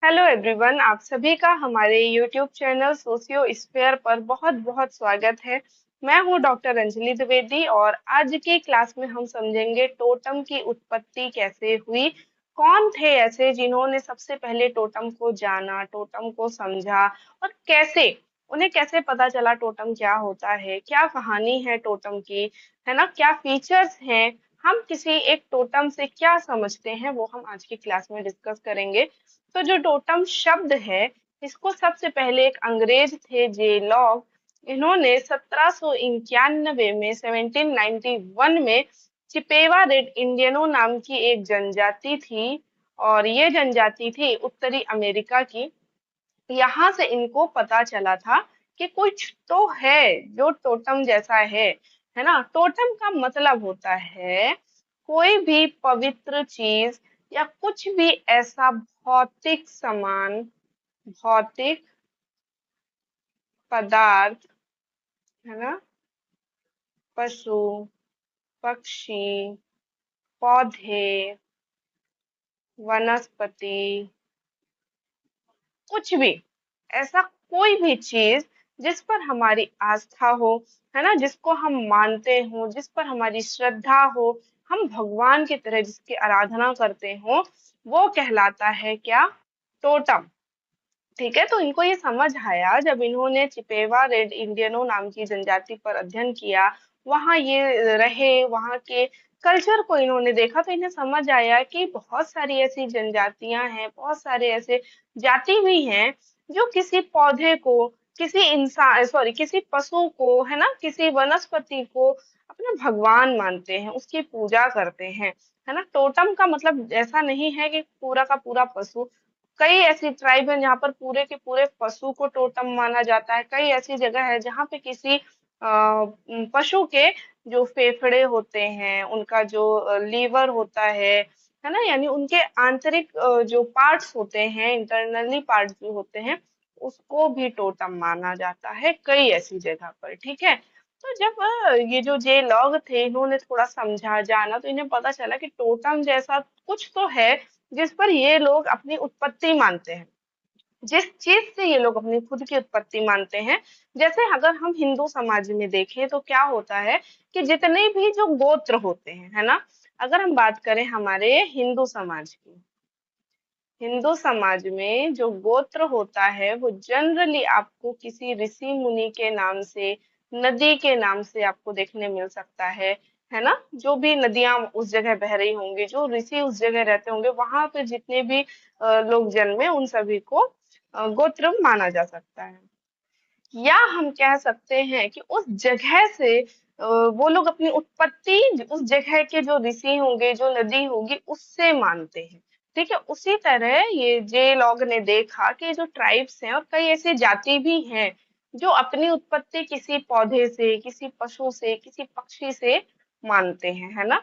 Hello everyone, आप सभी का हमारे यूट्यूब चैनल सोशियो स्फेयर पर बहुत बहुत स्वागत है। मैं हूं डॉक्टर अंजलि द्विवेदी और आज की क्लास में हम समझेंगे टोटम की उत्पत्ति कैसे हुई। कौन थे ऐसे जिन्होंने सबसे पहले टोटम को जाना, टोटम को समझा और कैसे उन्हें कैसे पता चला टोटम क्या होता है, क्या कहानी है टोटम की, है ना, क्या फीचर्स हैं, हम किसी एक टोटम से क्या समझते हैं, वो हम आज की क्लास में डिस्कस करेंगे। तो जो टोटम शब्द है, इसको सबसे पहले एक अंग्रेज थे जे लॉग, इन्होंने 1791 में 1791 में चिपेवा रेड इंडियनो नाम की एक जनजाति थी और ये जनजाति थी उत्तरी अमेरिका की। यहाँ से इनको पता चला था कि कुछ तो है जो टोटम जैसा है ना। टोटम का मतलब होता है कोई भी पवित्र चीज या कुछ भी ऐसा भौतिक समान, भौतिक पदार्थ, है ना, पशु, पक्षी, पौधे, वनस्पति, कुछ भी ऐसा कोई भी चीज जिस पर हमारी आस्था हो, है ना, जिसको हम मानते हो, जिस पर हमारी श्रद्धा हो, हम भगवान की तरह जिसकी आराधना करते हो, वो कहलाता है क्या? टोटम। ठीक है, तो इनको ये समझ आया जब इन्होंने चिपेवा रेड इंडियनो नाम की जनजाति पर अध्ययन किया, वहां ये रहे, वहां के कल्चर को इन्होंने देखा, तो इन्हें समझ आया कि बहुत सारी ऐसी जनजातियां हैं, बहुत सारे ऐसे जाति भी हैं जो किसी पौधे को, किसी इंसान, सॉरी, किसी पशु को, है ना, किसी वनस्पति को अपना भगवान मानते हैं, उसकी पूजा करते हैं, है ना। टोटम का मतलब ऐसा नहीं है कि पूरा का पूरा पशु। कई ऐसी ट्राइब है जहाँ पर पूरे के पूरे पशु को टोटम माना जाता है। कई ऐसी जगह है जहाँ पे किसी पशु के जो फेफड़े होते हैं, उनका जो लीवर होता है ना, यानी उनके आंतरिक जो पार्ट्स होते हैं, इंटरनली पार्ट्स जो होते हैं, उसको भी टोटम माना जाता है कई ऐसी जगह पर। ठीक है, तो जब ये जो जे लॉग थे, इन्होंने थोड़ा समझा जाना, तो इन्हें पता चला कि टोटम जैसा कुछ तो है जिस पर ये लोग अपनी उत्पत्ति मानते हैं, जिस चीज से ये लोग अपनी खुद की उत्पत्ति मानते हैं। जैसे अगर हम हिंदू समाज में देखें तो क्या होता है कि जितने भी जो गोत्र होते हैं, है ना, अगर हम बात करें हमारे हिंदू समाज की, हिंदू समाज में जो गोत्र होता है वो जनरली आपको किसी ऋषि मुनि के नाम से, नदी के नाम से आपको देखने मिल सकता है ना। जो भी नदियां उस जगह बह रही होंगी, जो ऋषि उस जगह रहते होंगे, वहां पे जितने भी लोग जन्मे, उन सभी को गोत्र माना जा सकता है। या हम कह सकते हैं कि उस जगह से वो लोग अपनी उत्पत्ति उस जगह के जो ऋषि होंगे, जो नदी होगी, उससे मानते हैं। ठीक है, उसी तरह ये जे लॉग ने देखा कि ये जो ट्राइब्स हैं और कई ऐसी जाति भी हैं जो अपनी उत्पत्ति किसी पौधे से, किसी पशु से, किसी पक्षी से मानते हैं, है ना।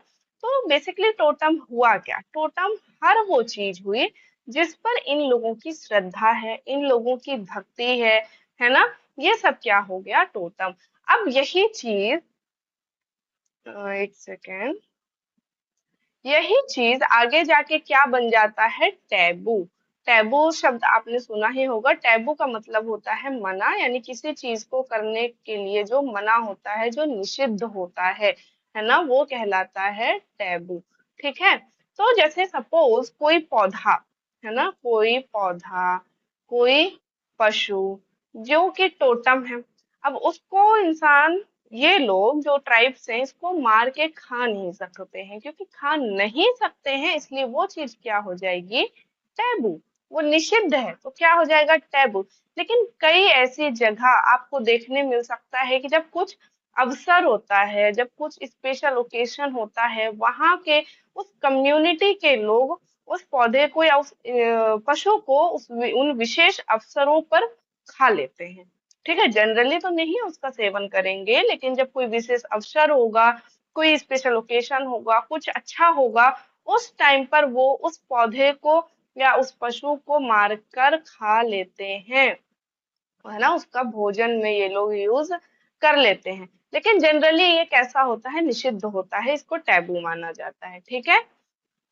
तो बेसिकली टोटम हुआ क्या? टोटम हर वो चीज हुई जिस पर इन लोगों की श्रद्धा है, इन लोगों की भक्ति है ना। ये सब क्या हो गया? टोटम। अब यही चीज, एक सेकेंड, यही चीज आगे जाके क्या बन जाता है? टैबू। टैबू शब्द आपने सुना ही होगा। टैबू का मतलब होता है मना, यानी किसी चीज को करने के लिए जो मना होता है, जो निषिद्ध होता है ना, वो कहलाता है टैबू। ठीक है, तो जैसे सपोज कोई पौधा, है ना, कोई पौधा, कोई पशु जो कि टोटम है, अब उसको इंसान, ये लोग जो ट्राइब्स हैं, इसको मार के खा नहीं सकते हैं, क्योंकि खा नहीं सकते हैं इसलिए वो चीज क्या हो जाएगी? टैबू। वो निषिद्ध है तो क्या हो जाएगा? टैबू। लेकिन कई ऐसी जगह आपको देखने मिल सकता है कि जब कुछ अवसर होता है, जब कुछ स्पेशल ओकेशन होता है, वहां के उस कम्युनिटी के लोग उस पौधे को या उस पशु को उन विशेष अवसरों पर खा लेते हैं। ठीक है, जनरली तो नहीं उसका सेवन करेंगे, लेकिन जब कोई विशेष अवसर होगा, कोई स्पेशल ओकेशन होगा, कुछ अच्छा होगा, उस टाइम पर वो उस पौधे को या उस पशु को मारकर खा लेते हैं, है ना, उसका भोजन में ये लोग यूज कर लेते हैं। लेकिन जनरली ये कैसा होता है? निषिद्ध होता है, इसको टैबू माना जाता है। ठीक है,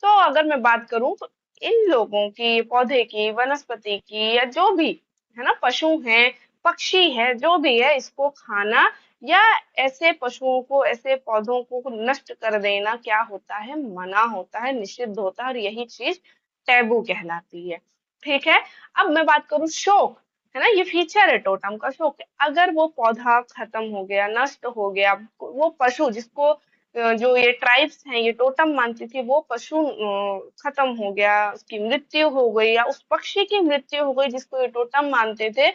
तो अगर मैं बात करूं तो इन लोगों की, पौधे की, वनस्पति की, या जो भी है ना, पशु हैं, पक्षी है, जो भी है, इसको खाना या ऐसे पशुओं को, ऐसे पौधों को नष्ट कर देना क्या होता है, मना होता है, निषिद्ध होता है, और यही चीज टैबू कहलाती है। ठीक है। अब मैं बात करूं शोक, है ना, ये फीचर है टोटम का, शोक। अगर वो पौधा खत्म हो गया, नष्ट हो गया, वो पशु जिसको जो ये ट्राइब्स हैं ये टोटम मानती थी, वो पशु खत्म हो गया, उसकी मृत्यु हो गई, या उस पक्षी की मृत्यु हो गई जिसको ये टोटम मानते थे,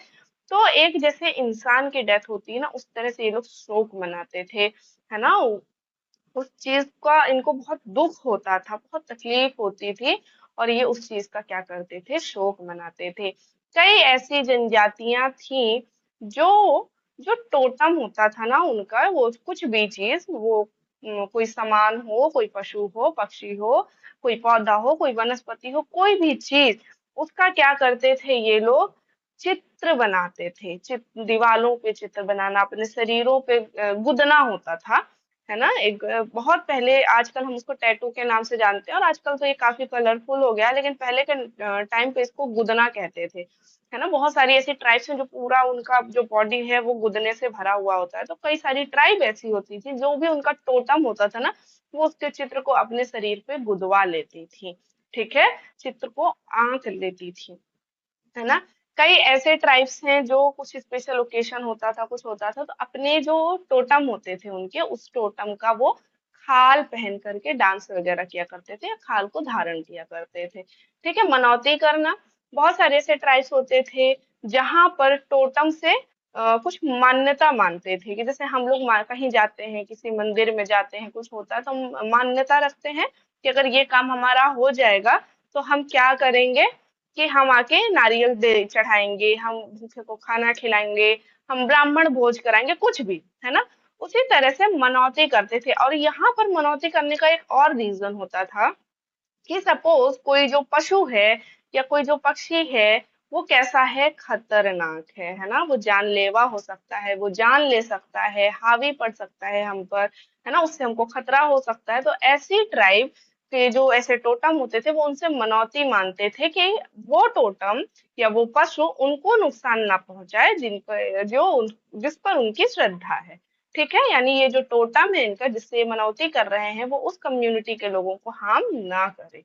तो एक जैसे इंसान की डेथ होती है ना, उस तरह से ये लोग शोक मनाते थे, है ना। उस चीज का इनको बहुत दुख होता था, बहुत तकलीफ होती थी, और ये उस चीज का क्या करते थे, शोक मनाते थे। कई ऐसी जनजातियां थी जो जो टोटम होता था ना उनका, वो कुछ भी चीज, वो कोई सामान हो, कोई पशु हो, पक्षी हो, कोई पौधा हो, कोई वनस्पति हो, कोई भी चीज, उसका क्या करते थे ये लोग, चित्र बनाते थे। चित्र, दीवालों पे चित्र बनाना, अपने शरीरों पे गुदना होता था, है ना। एक बहुत पहले, आजकल हम उसको टैटू के नाम से जानते हैं, और आजकल तो ये काफी कलरफुल हो गया है, लेकिन पहले के टाइम पे इसको गुदना कहते थे, है ना। बहुत सारी ऐसी ट्राइब्स हैं जो पूरा उनका जो बॉडी है वो गुदने से भरा हुआ होता है, तो कई सारी ट्राइब ऐसी होती थी जो भी उनका टोटम होता था ना, वो उसके चित्र को अपने शरीर पे गुदवा लेती थी। ठीक है। चित्र को आंक लेती थी, है ना। कई ऐसे ट्राइब्स हैं जो कुछ स्पेशल ओकेशन होता था, कुछ होता था, तो अपने जो टोटम होते थे उनके, उस टोटम का वो खाल पहन करके डांस वगैरह किया करते थे, या खाल को धारण किया करते थे। ठीक है। मनौती करना, बहुत सारे ऐसे ट्राइब्स होते थे जहां पर टोटम से कुछ मान्यता मानते थे, कि जैसे हम लोग कहीं जाते हैं, किसी मंदिर में जाते हैं, कुछ होता है तो हम मान्यता रखते हैं कि अगर ये काम हमारा हो जाएगा तो हम क्या करेंगे, कि हम आके नारियल दे चढ़ाएंगे, हम भूखे को खाना खिलाएंगे, हम ब्राह्मण भोज कराएंगे, कुछ भी, है ना। उसी तरह से मनौती करते थे, और यहाँ पर मनौती करने का एक और रीजन होता था, कि सपोज कोई जो पशु है या कोई जो पक्षी है, वो कैसा है, खतरनाक है ना, वो जानलेवा हो सकता है, वो जान ले सकता है, हावी पड़ सकता है हम पर, है ना, उससे हमको खतरा हो सकता है, तो ऐसी ट्राइब के जो ऐसे टोटम होते थे वो उनसे मनौती मानते थे कि वो टोटम या वो पशु उनको नुकसान ना पहुंचाए, जिन पर जिस पर उनकी श्रद्धा है। ठीक है। यानी ये जो टोटम है इनका, जिससे ये मनौती कर रहे हैं, वो उस कम्युनिटी के लोगों को हार्म ना करे।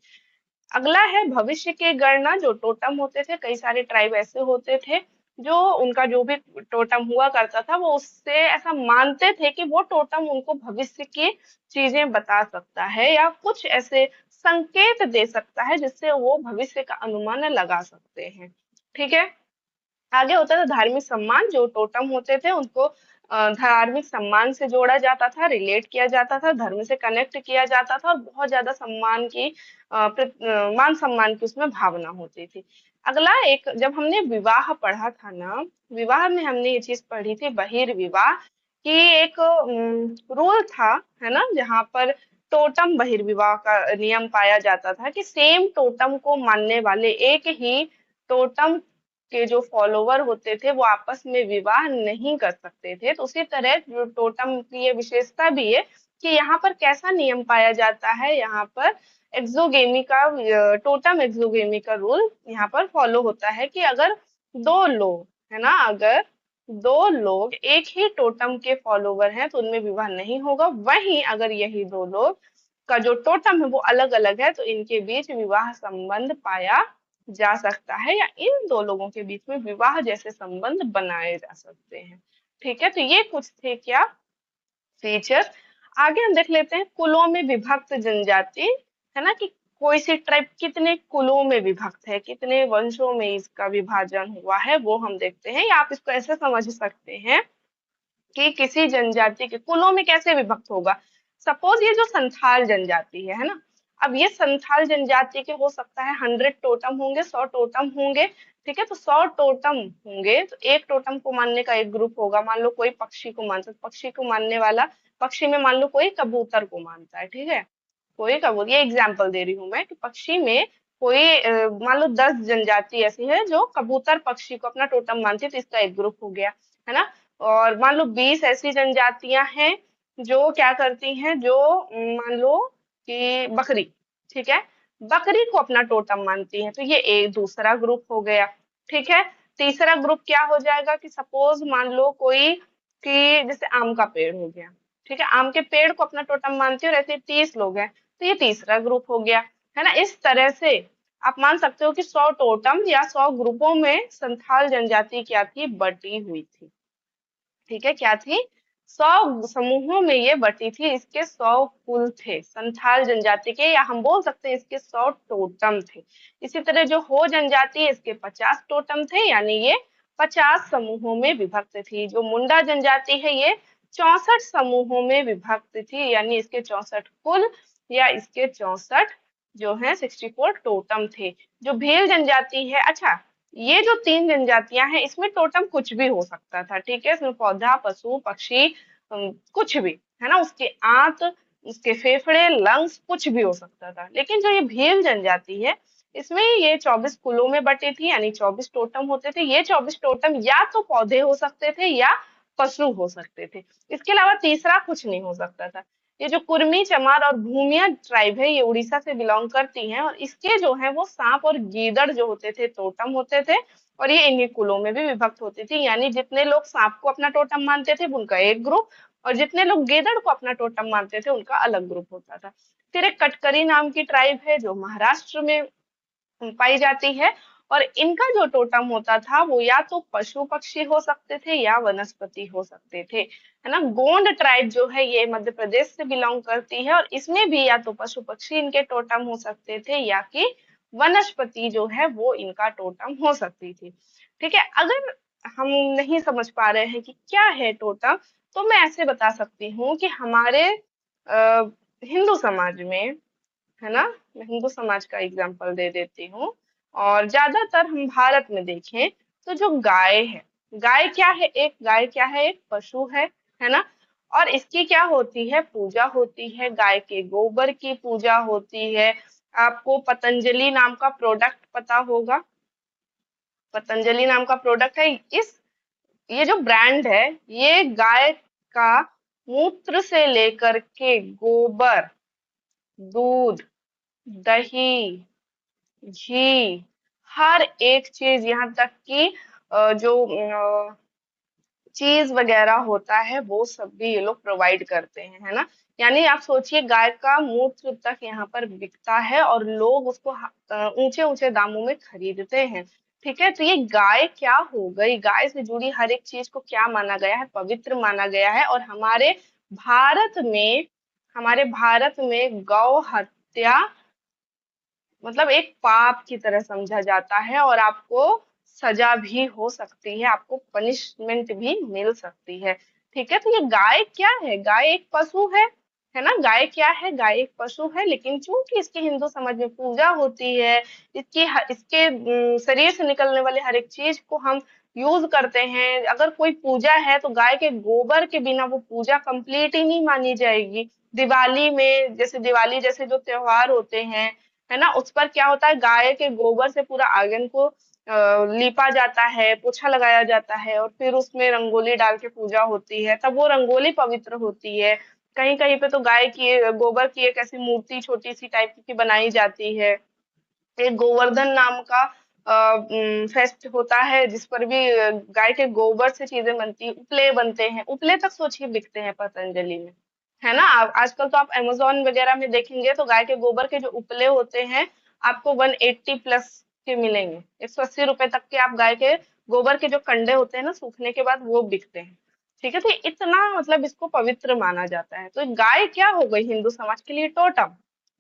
अगला है भविष्य की गणना। जो टोटम होते थे, कई सारे ट्राइब ऐसे होते थे जो उनका जो भी टोटम हुआ करता था, वो उससे ऐसा मानते थे कि वो टोटम उनको भविष्य की चीजें बता सकता है, या कुछ ऐसे संकेत दे सकता है जिससे वो भविष्य का अनुमान लगा सकते हैं। ठीक है। आगे होता था धार्मिक सम्मान। जो टोटम होते थे उनको धार्मिक सम्मान से जोड़ा जाता था, रिलेट किया जाता था, धर्म से कनेक्ट किया जाता था, और बहुत ज्यादा सम्मान की मान सम्मान की उसमें भावना होती थी। अगला, एक जब हमने विवाह पढ़ा था ना, विवाह में हमने ये चीज पढ़ी थी, बहिर्विवाह की एक रूल था, है ना, जहाँ पर टोटम बहिर्विवाह का नियम पाया जाता था, कि सेम टोटम को मानने वाले एक ही टोटम के जो फॉलोवर होते थे वो आपस में विवाह नहीं कर सकते थे। तो उसी तरह जो टोटम की ये विशेषता भी है, कि यहाँ पर कैसा नियम पाया जाता है, यहाँ पर एक्सोगेमी का, टोटम एक्सोगेमी का रूल यहाँ पर फॉलो होता है, कि अगर दो लोग, है ना, अगर दो लोग एक ही टोटम के फॉलोवर हैं तो उनमें विवाह नहीं होगा। वहीं अगर यही दो लोग का जो टोटम है वो अलग अलग है, तो इनके बीच विवाह संबंध पाया जा सकता है, या इन दो लोगों के बीच में विवाह जैसे संबंध बनाए जा सकते हैं। ठीक है। तो ये कुछ थे क्या, फीचर। आगे हम देख लेते हैं कुलों में विभक्त जनजाति, है ना, कि कोई सी ट्राइब कितने कुलों में विभक्त है, कितने वंशों में इसका विभाजन हुआ है, वो हम देखते हैं। या आप इसको ऐसे समझ सकते हैं कि किसी जनजाति के कुलों में कैसे विभक्त होगा। सपोज ये जो संथाल जनजाति है ना, अब ये संथाल जनजाति के हो सकता है 100 टोटम होंगे, 100 टोटम होंगे। ठीक है। तो 100 टोटम होंगे, तो एक टोटम को मानने का एक ग्रुप होगा। मान लो कोई पक्षी को मानता है, पक्षी को मानने वाला, पक्षी में मान लो कोई कबूतर को मानता है। ठीक है। कोई कबूतर, ये एग्जाम्पल दे रही हूँ मैं, कि पक्षी में कोई मान लो 10 जनजाति ऐसी है जो कबूतर पक्षी को अपना टोटम मानती है, तो इसका एक ग्रुप हो गया, है ना। और मान लो 20 ऐसी जनजातियां हैं जो क्या करती हैं, जो मान लो कि बकरी, ठीक है, बकरी को अपना टोटम मानती है। तो ये एक दूसरा ग्रुप हो गया। ठीक है। तीसरा ग्रुप क्या हो जाएगा कि सपोज मान लो कोई कि जैसे आम का पेड़ हो गया। ठीक है, आम के पेड़ को अपना टोटम मानती है और ऐसे 30 लोग हैं, तो ये तीसरा ग्रुप हो गया। है ना, इस तरह से आप मान सकते हो कि 100 टोटम या 100 ग्रुपों में संथाल जनजाति क्या थी, बटी हुई थी। ठीक है, क्या थी, 100 समूहों में ये बटी थी। इसके 100 कुल थे संथाल जनजाति के, या हम बोल सकते हैं इसके 100 टोटम थे। इसी तरह जो हो जनजाति है, इसके 50 टोटम थे, यानी ये 50 समूहों में विभक्त थी। जो मुंडा जनजाति है, ये 64 समूहों में विभक्त थी, यानी इसके 64 कुल या इसके 64 जो है 64 टोटम थे। जो भील जनजाति है, अच्छा, ये जो 3 जनजातियां हैं, इसमें टोटम कुछ भी हो सकता था। ठीक है, इसमें पौधा, पशु, पक्षी, कुछ भी, है ना, उसके आंत, उसके फेफड़े, लंग्स, कुछ भी हो सकता था। लेकिन जो ये भील जनजाति है, इसमें ये 24 कुलों में बटी थी, यानी 24 टोटम होते थे। ये 24 टोटम या तो पौधे हो सकते थे या पशु हो सकते थे। इसके अलावा तीसरा कुछ नहीं हो सकता था। ये जो कुर्मी, चमार और भूमिया ट्राइब है, ये उड़ीसा से बिलोंग करती हैं, और इसके जो है वो सांप और गीदड़ जो होते थे, टोटम होते थे, और ये इन्हीं कुलों में भी विभक्त होती थी। यानी जितने लोग सांप को अपना टोटम मानते थे, उनका एक ग्रुप, और जितने लोग गीदड़ को अपना टोटम मानते थे, उनका अलग ग्रुप होता था। फिर एक कटकरी नाम की ट्राइब है, जो महाराष्ट्र में पाई जाती है, और इनका जो टोटम होता था, वो या तो पशु पक्षी हो सकते थे या वनस्पति हो सकते थे। है ना, गोंड ट्राइब जो है, ये मध्य प्रदेश से बिलोंग करती है, और इसमें भी या तो पशु पक्षी इनके टोटम हो सकते थे, या कि वनस्पति जो है वो इनका टोटम हो सकती थी। ठीक है, अगर हम नहीं समझ पा रहे हैं कि क्या है टोटम, तो मैं ऐसे बता सकती हूँ कि हमारे हिंदू समाज में, है ना, मैं हिंदू समाज का एग्जाम्पल दे देती हूँ। और ज्यादातर हम भारत में देखें तो जो गाय है, गाय क्या है, एक गाय क्या है, एक पशु है ना। और इसकी क्या होती है, पूजा होती है, गाय के गोबर की पूजा होती है। आपको पतंजलि नाम का प्रोडक्ट पता होगा, पतंजलि नाम का प्रोडक्ट है। इस ये जो ब्रांड है, ये गाय का मूत्र से लेकर के गोबर, दूध, दही, घी, हर एक चीज, यहाँ तक कि जो चीज वगैरह होता है, वो सब भी ये लोग प्रोवाइड करते हैं। है ना, यानी आप सोचिए, गाय का मूत्र तक यहाँ पर बिकता है, और लोग उसको ऊंचे ऊंचे दामों में खरीदते हैं। ठीक है, तो ये गाय क्या हो गई, गाय से जुड़ी हर एक चीज को क्या माना गया है, पवित्र माना गया है। और हमारे भारत में गौ हत्या मतलब एक पाप की तरह समझा जाता है, और आपको सजा भी हो सकती है, आपको पनिशमेंट भी मिल सकती है। ठीक है, तो ये गाय क्या है, गाय एक पशु है ना, गाय क्या है, गाय एक पशु है। लेकिन चूंकि इसकी हिंदू समाज में पूजा होती है, इसके शरीर से निकलने वाले हर एक चीज को हम यूज करते हैं। अगर कोई पूजा है तो गाय के गोबर के बिना वो पूजा कंप्लीट ही नहीं मानी जाएगी। दिवाली में, जैसे दिवाली जैसे जो त्योहार होते हैं, है ना, उस पर क्या होता है, गाय के गोबर से पूरा आंगन को लीपा जाता है, पोछा लगाया जाता है, और फिर उसमें रंगोली डाल के पूजा होती है, तब वो रंगोली पवित्र होती है। कहीं कहीं पे तो गाय की गोबर की एक ऐसी मूर्ति छोटी सी टाइप की बनाई जाती है। एक गोवर्धन नाम का फेस्ट होता है, जिस पर भी गाय के गोबर से चीजें बनती है, उपले बनते हैं, उपले तक सोचिए बिकते हैं पतंजलि में। है ना, आजकल तो आप अमेज़न वगैरह में देखेंगे तो गाय के गोबर के जो उपले होते हैं, आपको 180 प्लस के मिलेंगे, 180 रुपए तक के। आप गाय के गोबर के जो कंडे होते हैं ना, सूखने के बाद, वो बिकते हैं। ठीक है, तो इतना मतलब इसको पवित्र माना जाता है। तो गाय क्या हो गई हिंदू समाज के लिए, टोटम।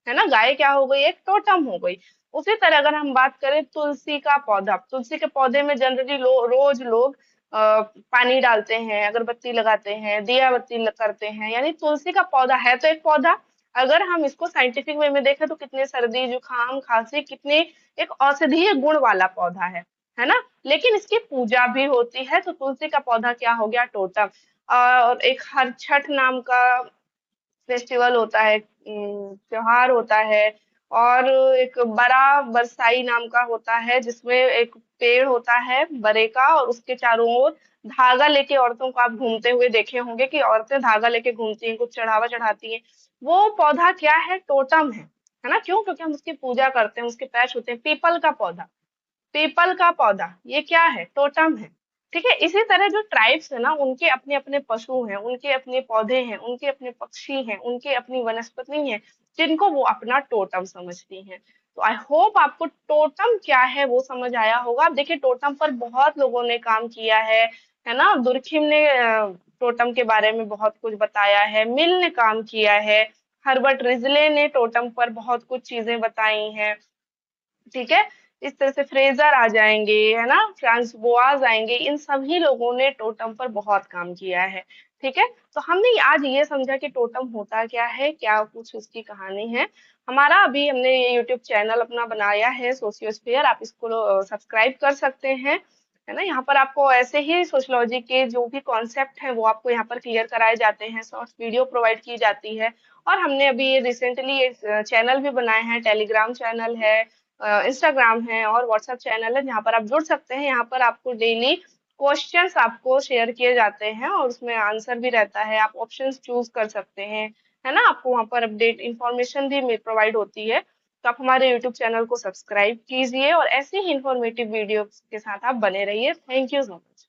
है ना, गाय क्या हो गई, एक टोटम हो गई। उसी तरह अगर हम बात करें तुलसी का पौधा, तुलसी के पौधे में जनरली रोज लोग पानी डालते हैं, अगरबत्ती लगाते हैं, दिया बत्ती करते हैं, यानी तुलसी का पौधा है तो एक पौधा। अगर हम इसको साइंटिफिक वे में देखें तो कितने सर्दी, जुकाम, खांसी, कितने एक औषधीय गुण वाला पौधा है ना। लेकिन इसकी पूजा भी होती है, तो तुलसी का पौधा क्या हो गया, टोटम। और एक हर छठ नाम का फेस्टिवल होता है, त्योहार होता है। और एक बड़ा बरसाई नाम का होता है, जिसमें एक पेड़ होता है बरे का, और उसके चारों ओर धागा लेके औरतों को आप घूमते हुए देखे होंगे कि औरतें धागा लेके घूमती हैं, कुछ चढ़ावा चढ़ाती हैं। वो पौधा क्या है, टोटम है। है ना? क्यों? क्योंकि हम उसकी पूजा करते हैं, उसके पैर छूते हैं। पीपल का पौधा ये क्या है? टोटम है। ठीक है, इसी तरह जो ट्राइब्स है ना, उनके अपने अपने पशु हैं, उनके अपने पौधे हैं, उनके अपने पक्षी हैं, उनके अपनी वनस्पति हैं, जिनको वो अपना टोटम समझती हैं। तो आई होप आपको टोटम क्या है वो समझ आया होगा। अब देखिए, टोटम पर बहुत लोगों ने काम किया है ना? दुर्खिम ने टोटम के बारे में बहुत कुछ बताया है, मिल ने काम किया है, हर्बर्ट रिजले ने टोटम पर बहुत कुछ चीजें बताई हैं। ठीक है, इस तरह से फ्रेजर आ जाएंगे, है ना, फ्रांस बोआज आएंगे, इन सभी लोगों ने टोटम पर बहुत काम किया है। ठीक है, तो हमने आज ये समझा कि टोटम होता क्या है, क्या कुछ उसकी कहानी है। हमारा अभी हमने ये यूट्यूब चैनल अपना बनाया है सोशियोस्फियर, आप इसको सब्सक्राइब कर सकते हैं। है ना, यहाँ पर आपको ऐसे ही सोशियोलॉजी के जो भी कॉन्सेप्ट हैं वो आपको यहाँ पर क्लियर कराए जाते हैं, शॉर्ट वीडियो प्रोवाइड की जाती है। और हमने अभी रिसेंटली एक चैनल भी बनाए हैं, टेलीग्राम चैनल है, इंस्टाग्राम है और व्हाट्सएप चैनल है, जहाँ पर आप जुड़ सकते हैं। यहाँ पर आपको डेली क्वेश्चंस आपको शेयर किए जाते हैं और उसमें आंसर भी रहता है, आप ऑप्शंस चूज कर सकते हैं। है ना, आपको वहाँ पर अपडेट इंफॉर्मेशन भी प्रोवाइड होती है। तो आप हमारे यूट्यूब चैनल को सब्सक्राइब कीजिए और ऐसे ही इंफॉर्मेटिव वीडियो के साथ आप बने रहिए। Thank you so much.